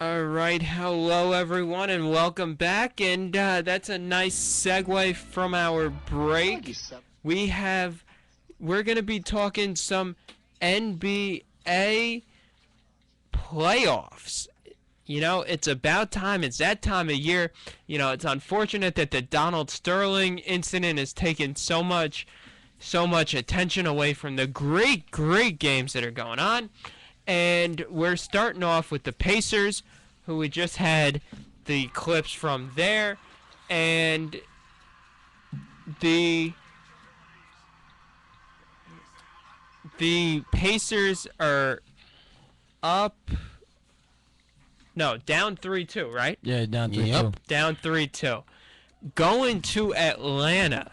All right, hello everyone, and welcome back. And that's a nice segue from our break. We're gonna be talking some NBA playoffs. It's about time. It's that time of year. It's unfortunate that the Donald Sterling incident has taken so much attention away from the great games that are going on. And we're starting off with the Pacers, who we just had the clips from there. And the Pacers are up. No, down 3-2, right? Yeah, down 3-2. Yep. Down 3-2. Going to Atlanta.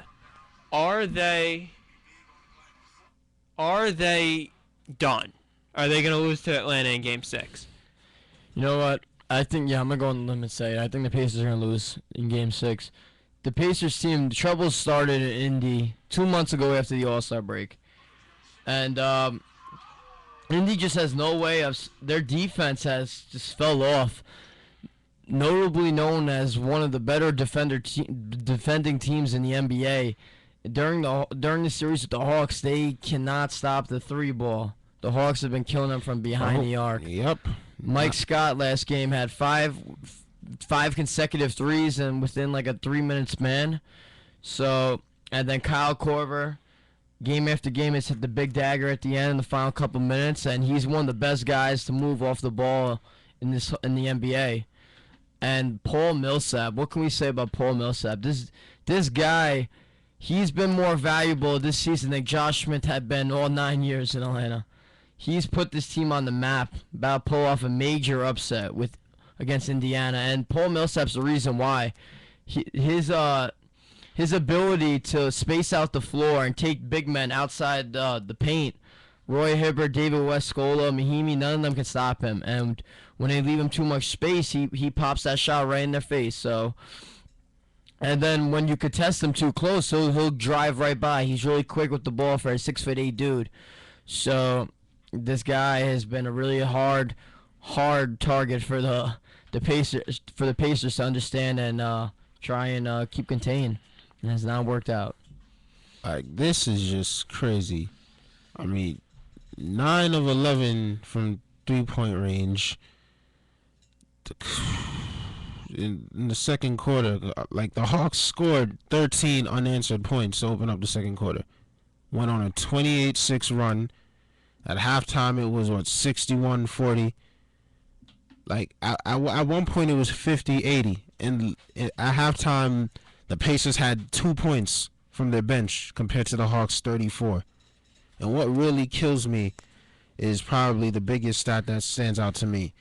Are they done? Are they going to lose to Atlanta in Game 6? You know what? I think, I'm going to go on the limb and say it. I think the Pacers are going to lose in Game 6. The Pacers team, the trouble started in Indy 2 months ago after the All-Star break. And Indy just has no way of... Their defense has just fell off. Notably known as one of the better defending teams in the NBA. During the series with the Hawks, they cannot stop the three ball. The Hawks have been killing them from behind the arc. Yep. Mike Scott last game had five consecutive threes and within like a 3-minute span. So, and then Kyle Korver, game after game, has hit the big dagger at the end in the final couple minutes, and he's one of the best guys to move off the ball in the NBA. And Paul Millsap, what can we say about Paul Millsap? This guy, he's been more valuable this season than Josh Smith had been all 9 years in Atlanta. He's put this team on the map, about to pull off a major upset against Indiana, and Paul Millsap's the reason why. His ability to space out the floor and take big men outside the paint, Roy Hibbert, David West, Scola, Mahimi, none of them can stop him. And when they leave him too much space, he pops that shot right in their face. So, and then when you contest him too close, he'll drive right by. He's really quick with the ball for a 6'8" dude. So this guy has been a really hard target for the Pacers to understand and try and keep contained. It has not worked out. Like, this is just crazy. I mean, 9 of 11 from 3-point range. In the second quarter, like, the Hawks scored 13 unanswered points to open up the second quarter. Went on a 28-6 run. At halftime, it was, 61-40. Like, at one point, it was 50-80. And at halftime, the Pacers had 2 points from their bench compared to the Hawks' 34. And what really kills me is probably the biggest stat that stands out to me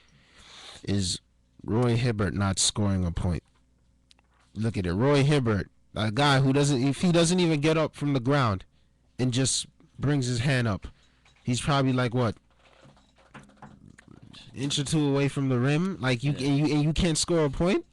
is Roy Hibbert not scoring a point. Look at it. Roy Hibbert, a guy who if he doesn't even get up from the ground and just brings his hand up, he's probably like inch or two away from the rim. Like you can't score a point.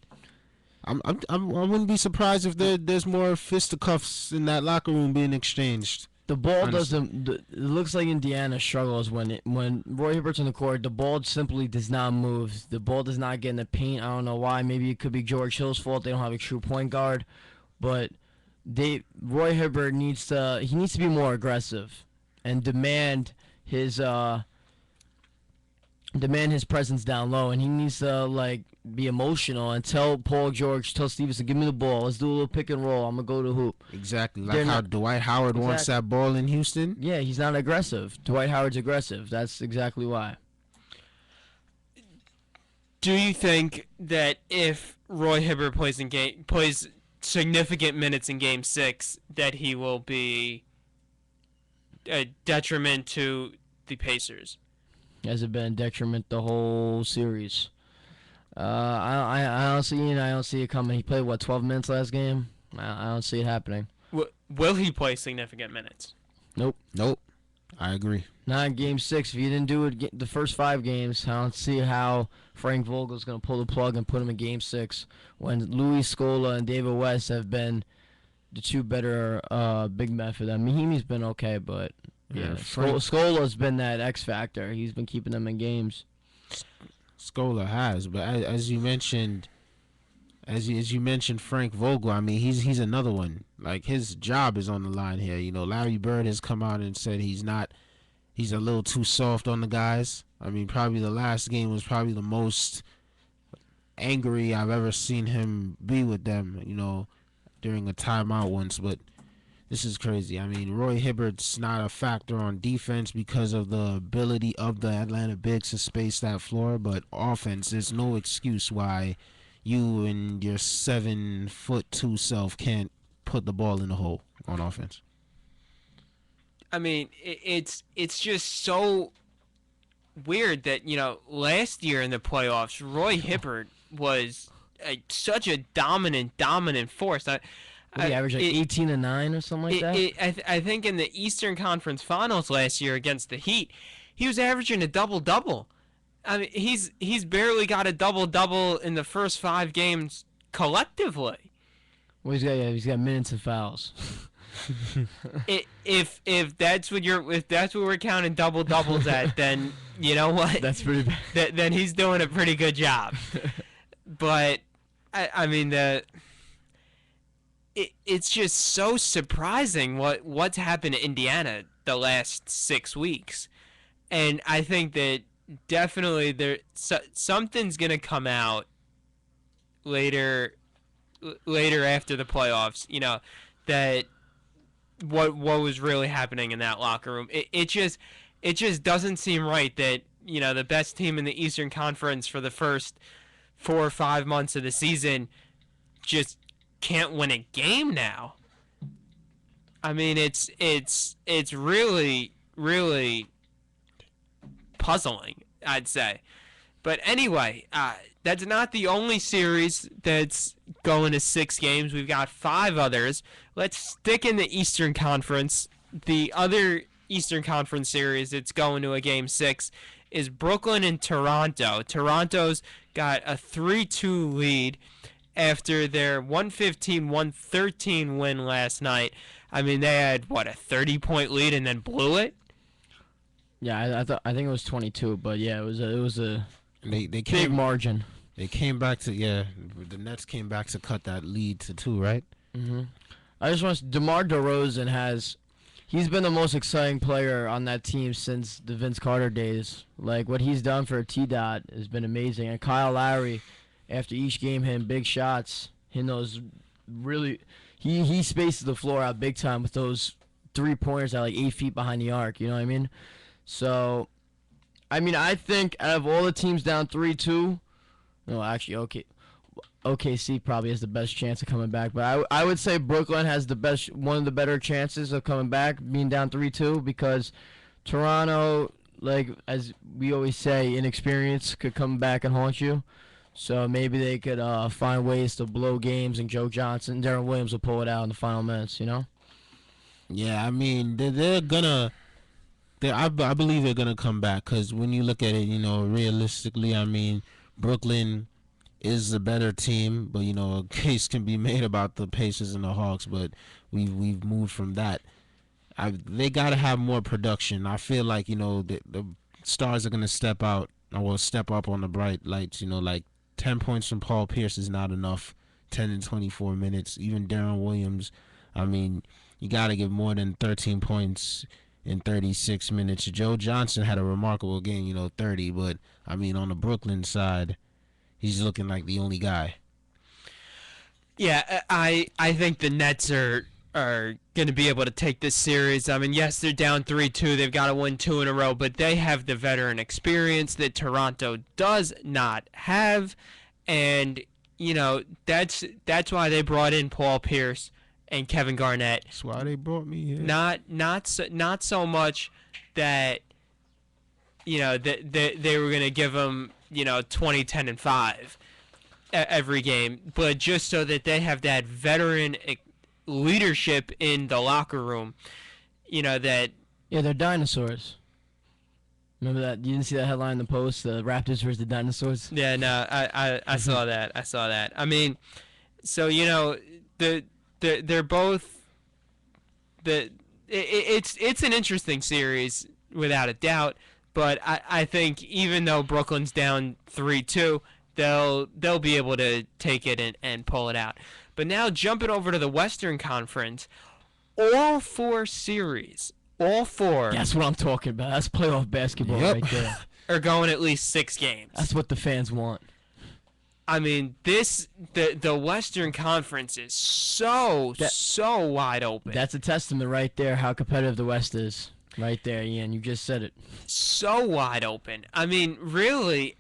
I wouldn't be surprised if there's more fisticuffs in that locker room being exchanged. The ball doesn't. It looks like Indiana struggles when Roy Hibbert's on the court. The ball simply does not move. The ball does not get in the paint. I don't know why. Maybe it could be George Hill's fault. They don't have a true point guard, but Roy Hibbert needs to be more aggressive and demand his presence down low, and he needs to be emotional and tell Stevenson, give me the ball. Let's do a little pick and roll. I'm gonna go to the hoop. Exactly, like how Dwight Howard wants that ball in Houston. Yeah, he's not aggressive. Dwight Howard's aggressive. That's exactly why. Do you think that if Roy Hibbert plays significant minutes in Game 6, that he will be a detriment to the Pacers? Has it been a detriment the whole series? I don't see it coming. He played 12 minutes last game. I don't see it happening. Will he play significant minutes? Nope. I agree. Not in Game 6. If you didn't do it the first 5 games, I don't see how Frank Vogel's going to pull the plug and put him in Game 6 when Louis Scola and David West have been the two better big men for them. Mahimi's been okay, but yeah, Scola's been that X factor. He's been keeping them in games. Scola has. But as you mentioned, as you mentioned, Frank Vogel. I mean, he's another one. Like his job is on the line here. You know, Larry Bird has come out and said he's not. He's a little too soft on the guys. I mean, probably the last game was probably the most angry I've ever seen him be with them. You know, during a timeout once, but this is crazy. I mean, Roy Hibbert's not a factor on defense because of the ability of the Atlanta Bigs to space that floor, but offense, there's no excuse why you and your 7'2" self can't put the ball in the hole on offense. I mean, it's just so weird that last year in the playoffs, Roy Hibbert was such a dominant force. He averaged like 18 and 9 or something like that. I think in the Eastern Conference Finals last year against the Heat, he was averaging a double-double. I mean, he's barely got a double-double in the first 5 games collectively. Well, he's got minutes and fouls. If that's what we're counting double-doubles at, then you know what? That's pretty bad. Then he's doing a pretty good job. But I mean it's just so surprising what's happened to Indiana the last 6 weeks, and I think that definitely something's gonna come out later after the playoffs. That what was really happening in that locker room. It just doesn't seem right that the best team in the Eastern Conference for the first 4 or 5 months of the season just can't win a game now. I mean, it's really puzzling, I'd say. But anyway, that's not the only series that's going to 6 games. We've got 5 others. Let's stick in the Eastern Conference. The other Eastern Conference series that's going to a game 6 is Brooklyn and Toronto. Toronto's got a 3-2 lead after their 115-113 win last night. I mean, they had a 30-point lead and then blew it. Yeah, I think it was 22, but yeah, it was a They big came margin. They came back to the Nets came back to cut that lead to 2, right? Mm-hmm. I just want DeMar DeRozan he's been the most exciting player on that team since the Vince Carter days. Like what he's done for T-Dot has been amazing. And Kyle Lowry, after each game, hitting big shots, hitting those really, he spaces the floor out big time with those 3-pointers at like 8 feet behind the arc. You know what I mean? So, I mean, I think out of all the teams down 3-2, no, actually, OKC probably has the best chance of coming back, but I would say Brooklyn has one of the better chances of coming back, being down 3-2, because Toronto, like as we always say, inexperience could come back and haunt you. So maybe they could find ways to blow games, and Joe Johnson, Darren Williams will pull it out in the final minutes. Yeah, I mean they're gonna. I believe they're gonna come back because when you look at it, realistically, I mean Brooklyn is the better team, but a case can be made about the Pacers and the Hawks, but we've moved from that. They got to have more production. I feel like the stars are gonna step up on the bright lights. Like 10 points from Paul Pierce is not enough. 10 and 24 minutes. Even Darren Williams. I mean, you got to give more than 13 points in 36 minutes. Joe Johnson had a remarkable game, 30, but I mean on the Brooklyn side, he's looking like the only guy. Yeah, I think the Nets are going to be able to take this series. I mean, yes, they're down 3-2. They've got to win 2 in a row, but they have the veteran experience that Toronto does not have, and that's why they brought in Paul Pierce and Kevin Garnett. That's why they brought me here. Not so much that that they were going to give them 20, 10, and 5 every game, but just so that they have that veteran leadership in the locker room. That. Yeah, they're dinosaurs. Remember that? You didn't see that headline in the Post? The Raptors versus the dinosaurs. Yeah, no, I saw that. I saw that. I mean, so they're both it's an interesting series without a doubt, But I think even though Brooklyn's down 3-2, they'll be able to take it and pull it out. But now jumping over to the Western Conference, all four series, all four That's what I'm talking about. That's playoff basketball Yep. right there. are going at least 6 games. That's what the fans want. I mean, the Western Conference is so wide open. That's a testament right there how competitive the West is. Right there, Ian. You just said it. So wide open. I mean, really,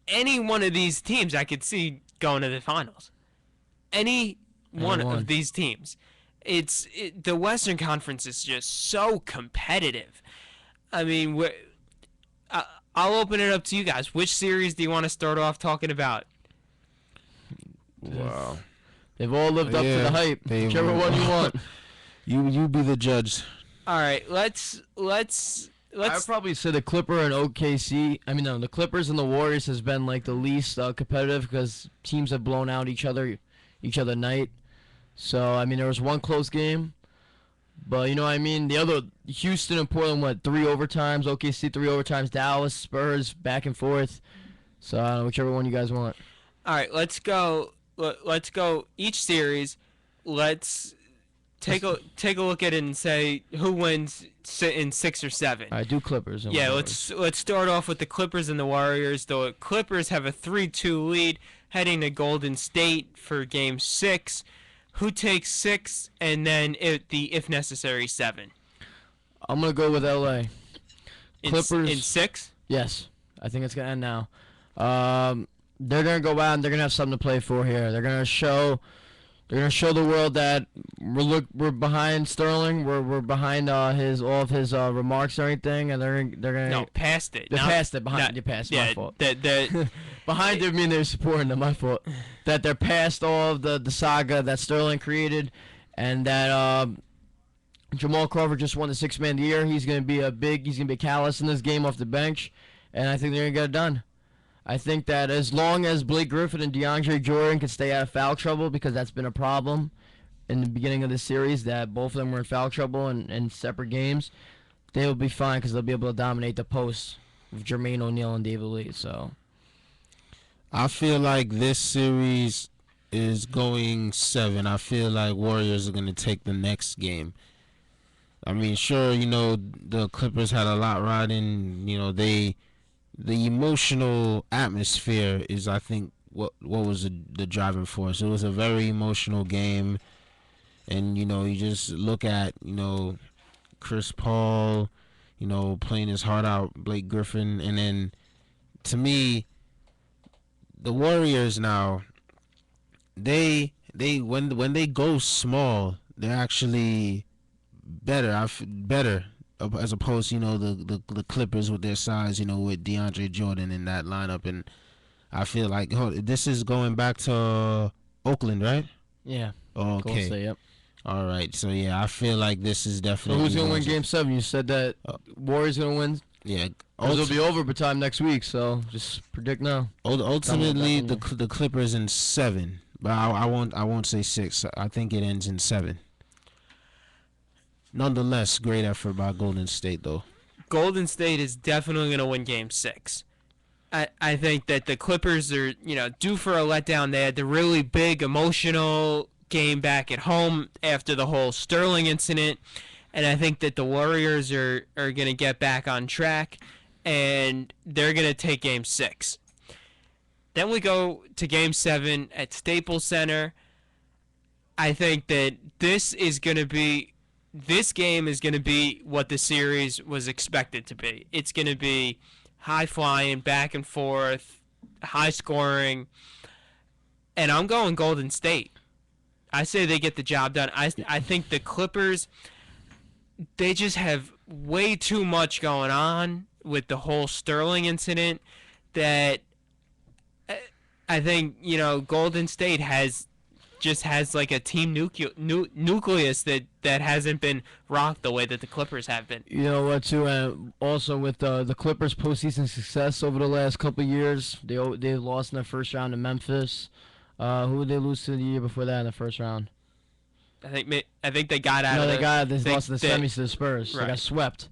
any one of these teams I could see going to the finals. Any one Anyone. of these teams. The Western Conference is just so competitive. I mean, I'll open it up to you guys. Which series do you want to start off talking about? Wow. They've all lived up to Yeah, the hype. they've Whichever all- one you want. You be the judge. All right, let's I'd probably say the Clipper and OKC. I mean, no, the Clippers and the Warriors has been like the least competitive because teams have blown out each other night. So I mean, there was one close game, but you know what I mean. The other Houston and Portland 3 overtimes. OKC 3 overtimes. Dallas, Spurs back and forth. So I don't know, whichever one you guys want. All right, let's go. Let's go each series. Let's take a look at it and say who wins in 6 or 7. All right, do Clippers. And Yeah, Warriors. let's start off with the Clippers and the Warriors. The Clippers have a 3-2 lead heading to Golden State for Game 6. Who takes 6 and then if necessary 7? I'm gonna go with LA. Clippers in 6. Yes, I think it's gonna end now. They're gonna go out and they're gonna have something to play for here. They're gonna show the world that we're behind Sterling. We're behind all of his remarks or anything, and they're gonna No, past it. They Not- passed it behind. not- They passed. Yeah, My fault. the Behind it mean they're supporting them. My fault. That they're past all of the saga that Sterling created, and that Jamal Crawford just won the 6-man of the year. He's gonna be a catalyst in this game off the bench, and I think they're gonna get it done. I think that as long as Blake Griffin and DeAndre Jordan can stay out of foul trouble, because that's been a problem in the beginning of the series, that both of them were in foul trouble in separate games, they will be fine because they'll be able to dominate the posts with Jermaine O'Neal and David Lee. So I feel like this series is going 7. I feel like Warriors are going to take the next game. I mean, sure, the Clippers had a lot riding. The emotional atmosphere is, I think, what was the driving force. It was a very emotional game. And, you just look at, Chris Paul, playing his heart out, Blake Griffin. And then, to me, the Warriors now, they when they go small, they're actually better. Better as opposed to the Clippers with their size, with DeAndre Jordan in that lineup. And I feel like this is going back to Oakland, right? yeah, Oh, Golden okay. State, yep. All right. So yeah, I feel like this is So definitely. who's gonna win going Game 7? You said that Warriors gonna win. Yeah. It'll be over by time next week. So just predict now. Ultimately, Tell me. the Clippers in 7, but I won't say 6. I think it ends in 7. Nonetheless, great effort by Golden State, though. Golden State is definitely going to win Game 6. I think that the Clippers are, due for a letdown. They had the really big emotional game back at home after the whole Sterling incident, and I think that the Warriors are going to get back on track, and they're going to take Game 6. Then we go to Game 7 at Staples Center. I think that this game is going to be what the series was expected to be. It's going to be high flying, back and forth, high scoring, and I'm going Golden State. I say they get the job done. I think the Clippers, they just have way too much going on with the whole Sterling incident that I think, Golden State has like a team nucleus that hasn't been rocked the way that the Clippers have been. You know what, too? Also, with the Clippers' postseason success over the last couple of years, they lost in the first round to Memphis. Who did they lose to the year before that in the first round? I think they got out No, of they lost in the they- semis to the Spurs. Right. They got swept.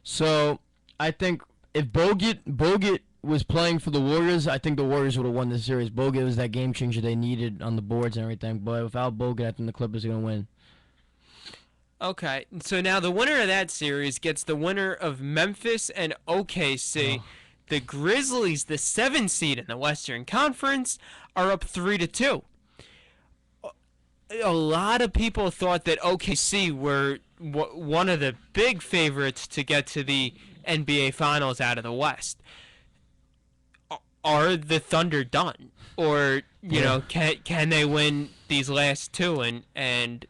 So I think if Bogut was playing for the Warriors, I think the Warriors would have won this series. Bogut was that game changer they needed on the boards and everything. But without Bogut, I think the Clippers are gonna win. Okay, so now the winner of that series gets the winner of Memphis and OKC. Oh. The Grizzlies, the 7th seed in the Western Conference, are up 3-2. A lot of people thought that OKC were one of the big favorites to get to the NBA Finals out of the West. Are the Thunder done, or can they win these last two and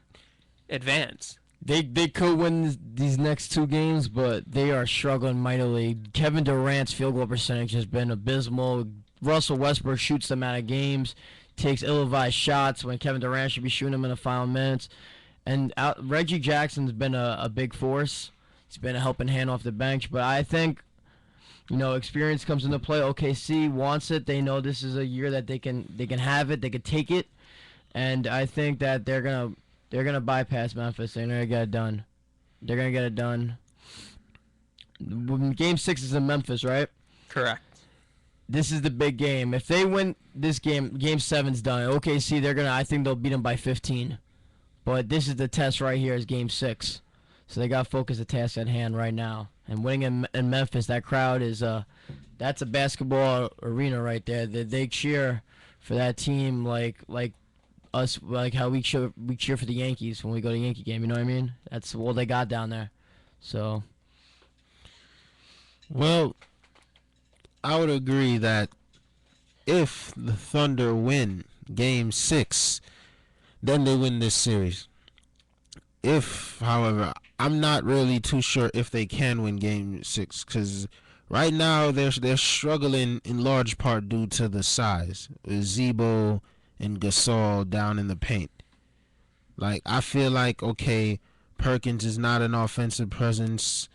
advance? They could win these next two games, but they are struggling mightily. Kevin Durant's field goal percentage has been abysmal. Russell Westbrook shoots them out of games, takes ill-advised shots when Kevin Durant should be shooting them in the final minutes. And Reggie Jackson's been a big force. He's been a helping hand off the bench, but I think experience comes into play. OKC wants it. They know this is a year that they can have it. They can take it, and I think that they're gonna bypass Memphis. They're gonna get it done. They're gonna get it done. Game 6 is in Memphis, right? Correct. This is the big game. If they win this game, Game 7's done. OKC, I think they'll beat them by 15. But this is the test right here. Is Game 6, so they got to focus the task at hand right now. And winning in Memphis, that crowd is that's a basketball arena right there. They cheer for that team like us, like how we cheer for the Yankees when we go to a Yankee game. You know what I mean? That's all they got down there. So, Well, I would agree that if the Thunder win Game 6, then they win this series. If, however, I'm not really too sure if they can win Game 6, because right now they're struggling in large part due to the size. Zebo and Gasol down in the paint. Like, I feel like, okay, Perkins is not an offensive presence.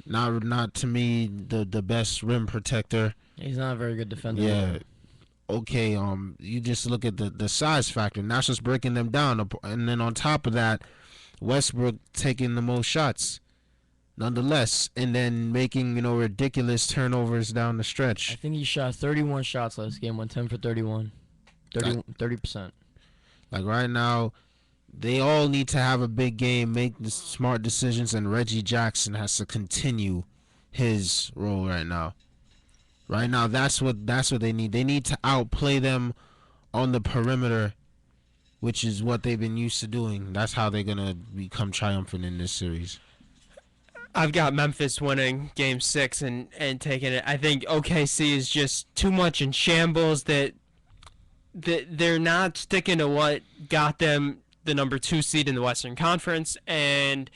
Not to me the best rim protector. he's not a very good defender. Yeah. Okay, you just look at the size factor, and that's just breaking them down. And then on top of that, Westbrook taking the most shots, nonetheless, and then making ridiculous turnovers down the I stretch. think he shot 31 shots last game, went 10 for 31. 30%. Like right now, they all need to have a big game, make the smart decisions, and Reggie Jackson has to continue his role right now. Right now, that's what they need. They need to outplay them on the perimeter, which is what they've been used to doing. That's how they're gonna become triumphant in this series. I've got Memphis winning Game 6 and taking it. I think OKC is just too much in shambles that they're not sticking to what got them the number 2 seed in the Western Conference, and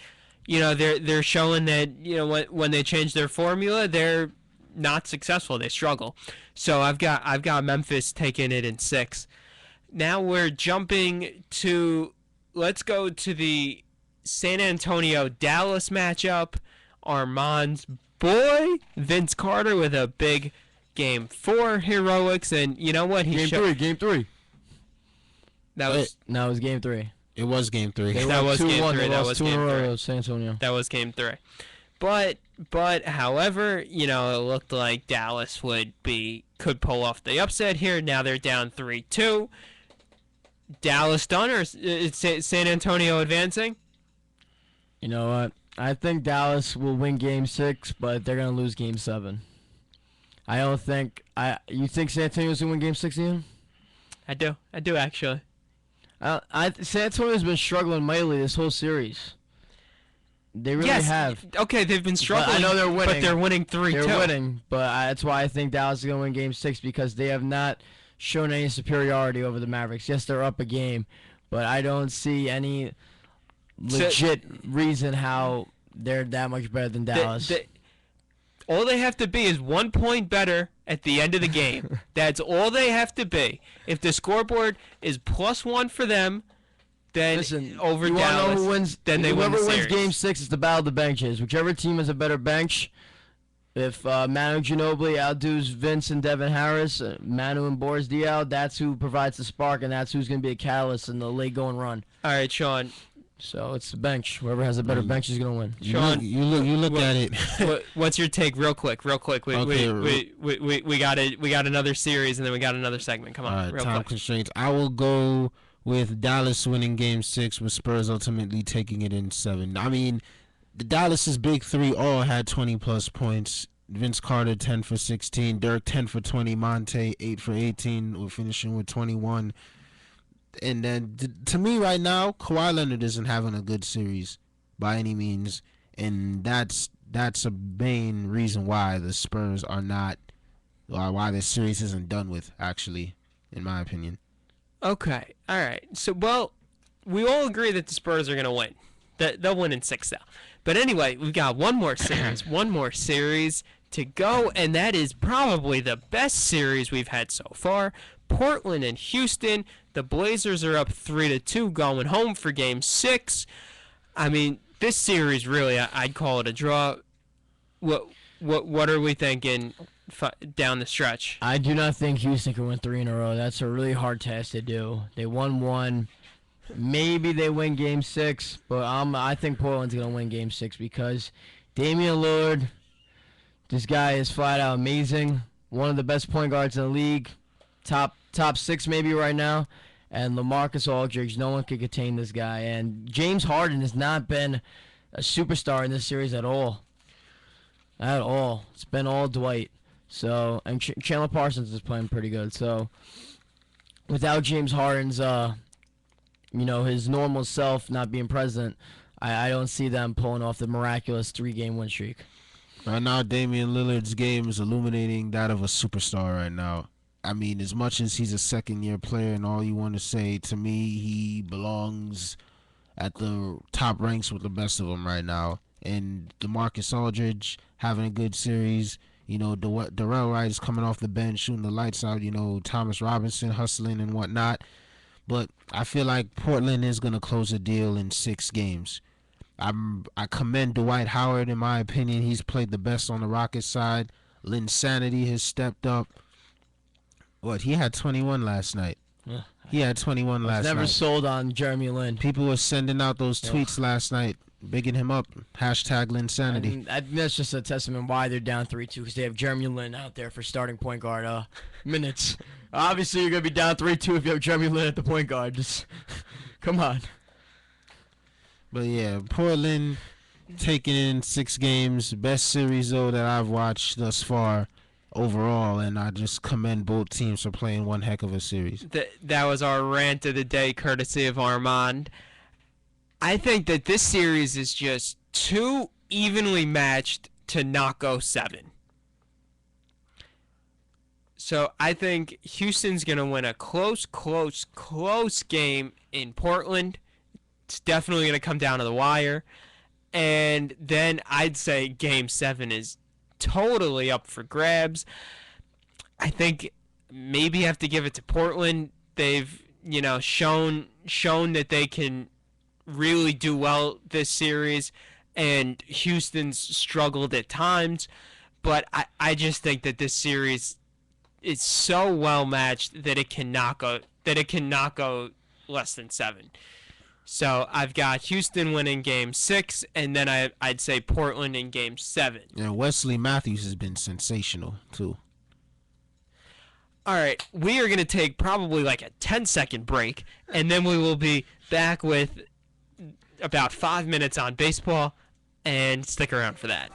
they're showing that when they change their formula, they're not successful. They struggle. So I've got Memphis taking it in 6. Now we're jumping to, let's go to the San Antonio Dallas matchup. Armand's boy Vince Carter with a big Game 4 heroics, and you know what? Game 3. That was No, it was Game 3. It was Game 3. That was Game 3. They That lost was 2 in Game a 3. row, San Antonio. That was Game 3. But however, it looked like Dallas could pull off the upset here. Now they're down 3-2. Dallas done, or is San Antonio advancing? You know what? I think Dallas will win Game 6, but they're gonna lose Game 7. I don't think you think San Antonio's gonna win Game 6, Ian? I do actually. San Antonio's been struggling mightily this whole series. They really have. Okay, they've been struggling. I know they're winning. But they're winning 3-2. They're winning, but that's why I think Dallas is gonna win Game 6, because they have not shown any superiority over the Mavericks. Yes, they're up a game, but I don't see any legit reason how they're that much better than Dallas. All they have to be is 1 point better at the end of the game. That's all they have to be. If the scoreboard is +1 for them, then over you Dallas, know who wins, then they win the whoever series. wins Game 6 is the battle of the benches. Whichever team has a better bench. If Manu Ginobili outdoes Vince and Devin Harris, Manu and Boris Diaw, that's who provides the spark, and that's who's going to be a catalyst in the late going run. All right, Sean. So it's the bench. Whoever has a better bench is gonna win. Sean, you look at it. What's your take, real quick? We got another series, and then we got another segment. Come on, All right, real time quick. constraints. I will go with Dallas winning Game 6, with Spurs ultimately taking it in 7. I mean, the Dallas's big three all had 20-plus points. Vince Carter 10 for 16, Dirk 10 for 20, Monte 8 for 18. We're finishing with 21. And then to me right now, Kawhi Leonard isn't having a good series by any means, and that's a main reason why the Spurs are not, or why the series isn't done with, actually, in my opinion. Okay, all right. So, well, we all agree that the Spurs are gonna win. That they'll win in 6 now. But anyway, we've got one more series to go, and that is probably the best series we've had so far. Portland and Houston. The Blazers are up 3-2, going home for Game 6. I mean, this series really, I'd call it a draw. What are we thinking down the stretch? I do not think Houston can win 3 in a row. That's a really hard task to do. They won 1. Maybe they win Game 6, but I think Portland's gonna win Game 6 because Damian Lillard, this guy is flat out amazing. One of the best point guards in the league. Top 6 maybe right now, and LaMarcus Aldridge, no one can contain this guy. And James Harden has not been a superstar in this series at all. At all. It's been all Dwight. So, and Chandler Parsons is playing pretty good. So, without James Harden's, his normal self not being present, I don't see them pulling off the miraculous 3-game win streak. Right now, Damian Lillard's game is illuminating that of a superstar right now. I mean, as much as he's a second-year player and all you want to say, to me, he belongs at the top ranks with the best of them right now. And DeMarcus Aldridge having a good series. Darrell Wright is coming off the bench, shooting the lights out. Thomas Robinson hustling and whatnot. But I feel like Portland is going to close the deal in 6 games. I commend Dwight Howard, in my opinion. He's played the best on the Rockets side. Linsanity has stepped up. He had 21 last night. He had 21 last night. Never sold on Jeremy Lin. People were sending out those tweets last night, bigging him up. Hashtag Linsanity. I think that's just a testament why they're down 3-2, because they have Jeremy Lin out there for starting point guard minutes. Obviously, you're going to be down 3-2 if you have Jeremy Lin at the point guard. Just come on. But yeah, Portland taking in 6 games. Best series, though, that I've watched thus far overall, and I just commend both teams for playing one heck of a series. That was our rant of the day, courtesy of Armand. I think that this series is just too evenly matched to not go 7. So I think Houston's going to win a close game in Portland. It's definitely going to come down to the wire. And then I'd say Game 7 is totally up for grabs. I think maybe have to give it to Portland. They've, shown that they can really do well this series, and Houston's struggled at times. But I just think that this series is so well matched that it cannot go less than 7. So I've got Houston winning Game 6, and then I'd say Portland in Game 7. And Wesley Matthews has been sensational, too. All right, we are going to take probably like a 10-second break, and then we will be back with about 5 minutes on baseball, and stick around for that.